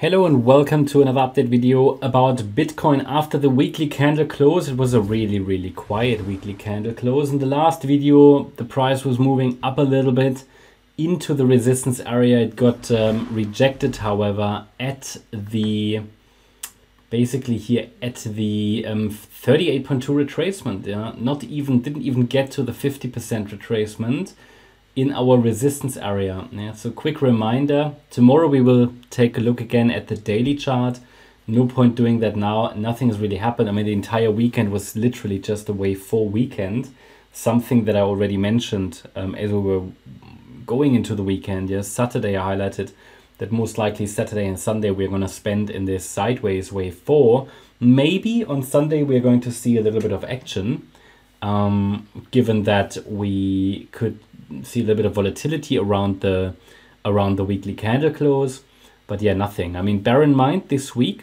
Hello and welcome to another update video about Bitcoin after the weekly candle close. It was a really quiet weekly candle close. In the last video, the price was moving up a little bit into the resistance area. It got rejected, however, at the basically here at the 38.2 retracement. Yeah, didn't even get to the 50% retracement in our resistance area. Yeah, so quick reminder, tomorrow we will take a look again at the daily chart. No point doing that now. Nothing has really happened. I mean, the entire weekend was literally just a wave 4 weekend, something that I already mentioned as we were going into the weekend. Yes, Saturday I highlighted that most likely Saturday and Sunday we're going to spend in this sideways wave 4. Maybe on Sunday we're going to see a little bit of action, given that we could see a little bit of volatility around the weekly candle close. But yeah, nothing. I mean, bear in mind this coming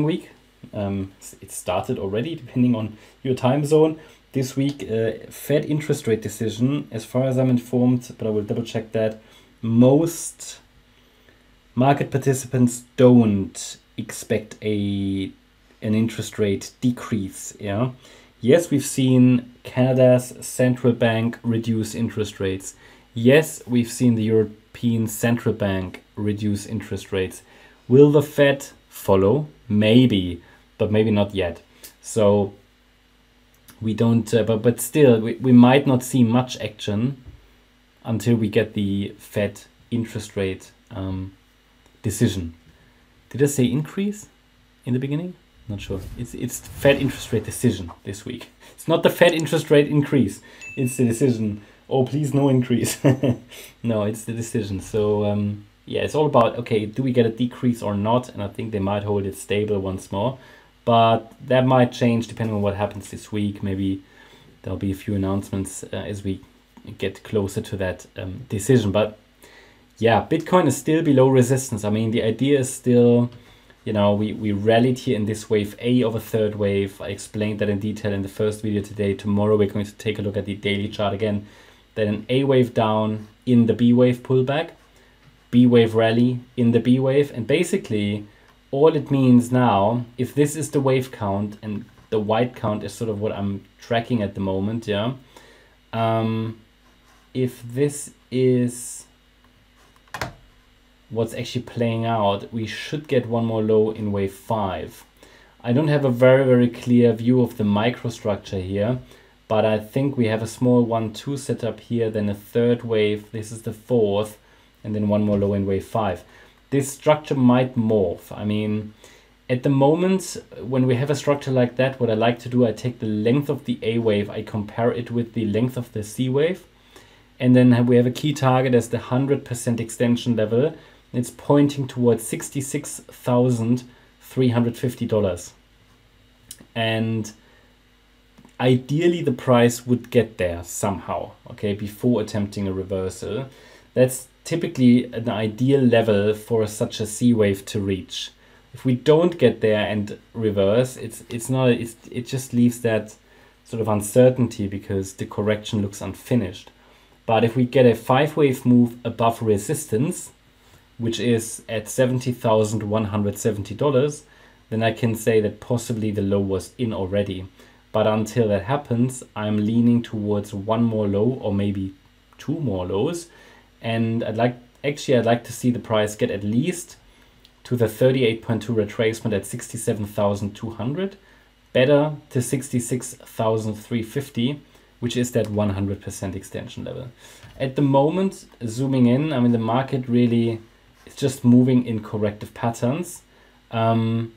week, it started already depending on your time zone. This week, Fed interest rate decision, as far as I'm informed, but I will double check that. Most market participants don't expect an interest rate decrease. Yeah. Yes, we've seen Canada's central bank reduce interest rates. Yes, we've seen the European Central Bank reduce interest rates. Will the Fed follow? Maybe, but maybe not yet. So we don't, but still, we might not see much action until we get the Fed interest rate decision. Did I say increase in the beginning? Not sure. It's Fed interest rate decision this week. It's not the Fed interest rate increase. It's the decision. Oh, please no increase. No, it's the decision. So yeah, it's all about, okay, do we get a decrease or not? And I think they might hold it stable once more. But that might change depending on what happens this week. Maybe there'll be a few announcements as we get closer to that decision. But yeah, Bitcoin is still below resistance. I mean, the idea is still, you know, we rallied here in this wave A of a third wave. I explained that in detail in the first video today. Tomorrow we're going to take a look at the daily chart again. Then an A wave down in the B wave pullback, B wave rally in the B wave. And basically all it means now, if this is the wave count and the white count is sort of what I'm tracking at the moment, yeah. If this is what's actually playing out, we should get one more low in wave 5. I don't have a very clear view of the microstructure here, but I think we have a small 1-2 setup here, then a third wave, this is the fourth, and then one more low in wave 5. This structure might morph. I mean, at the moment, when we have a structure like that, what I like to do, I take the length of the A wave, I compare it with the length of the C wave, and then we have a key target as the 100% extension level. It's pointing towards $66,350. And ideally the price would get there somehow, okay, before attempting a reversal. That's typically an ideal level for such a C wave to reach. If we don't get there and reverse, it just leaves that sort of uncertainty because the correction looks unfinished. But if we get a 5-wave move above resistance, which is at $70,170, then I can say that possibly the low was in already. But until that happens, I'm leaning towards one more low or maybe two more lows. And I'd like to see the price get at least to the 38.2 retracement at 67,200, better to 66,350, which is that 100% extension level. At the moment, zooming in, I mean, the market really, it's just moving in corrective patterns. Not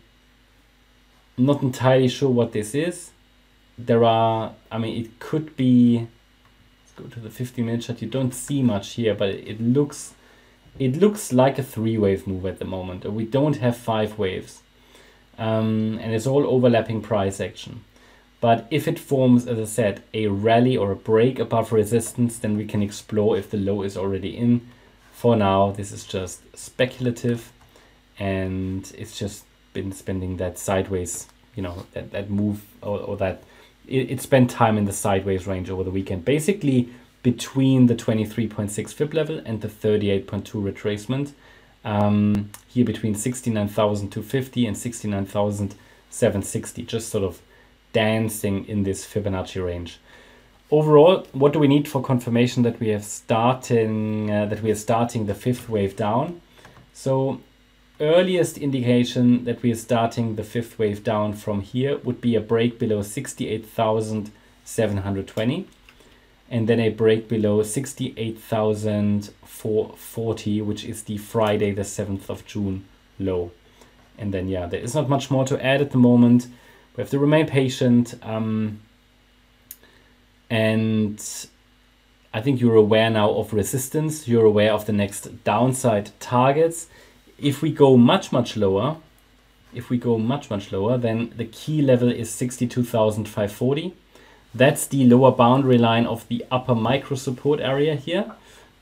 entirely sure what this is. There are, I mean, it could be, let's go to the 15-minute chart. You don't see much here, but it looks like a 3-wave move at the moment. We don't have 5 waves. And it's all overlapping price action. But if it forms, as I said, a rally or a break above resistance, then we can explore if the low is already in. For now, this is just speculative, and it's just been spending that sideways, you know, that move or that it spent time in the sideways range over the weekend, basically between the 23.6 fib level and the 38.2 retracement. here between 69,250 and 69,760, just sort of dancing in this Fibonacci range. Overall, what do we need for confirmation that we are starting the fifth wave down? So earliest indication that we are starting the fifth wave down from here would be a break below 68,720 and then a break below 68,440, which is the Friday the 7th of June low. And then yeah, there is not much more to add at the moment. We have to remain patient, and I think you're aware now of resistance. You're aware of the next downside targets. If we go much lower, then the key level is 62,540. That's the lower boundary line of the upper micro support area here.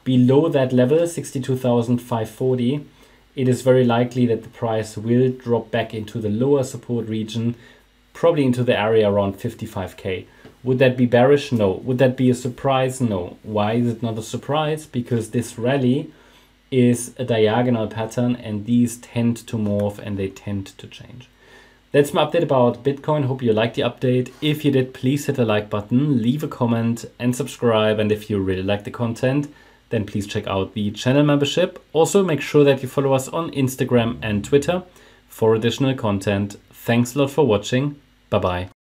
Below that level, 62,540, it is very likely that the price will drop back into the lower support region, probably into the area around 55K. Would that be bearish? No. Would that be a surprise? No. Why is it not a surprise? Because this rally is a diagonal pattern and these tend to morph and they tend to change. That's my update about Bitcoin. Hope you liked the update. If you did, please hit the like button, leave a comment and subscribe. And if you really like the content, then please check out the channel membership. Also, make sure that you follow us on Instagram and Twitter for additional content. Thanks a lot for watching. Bye-bye.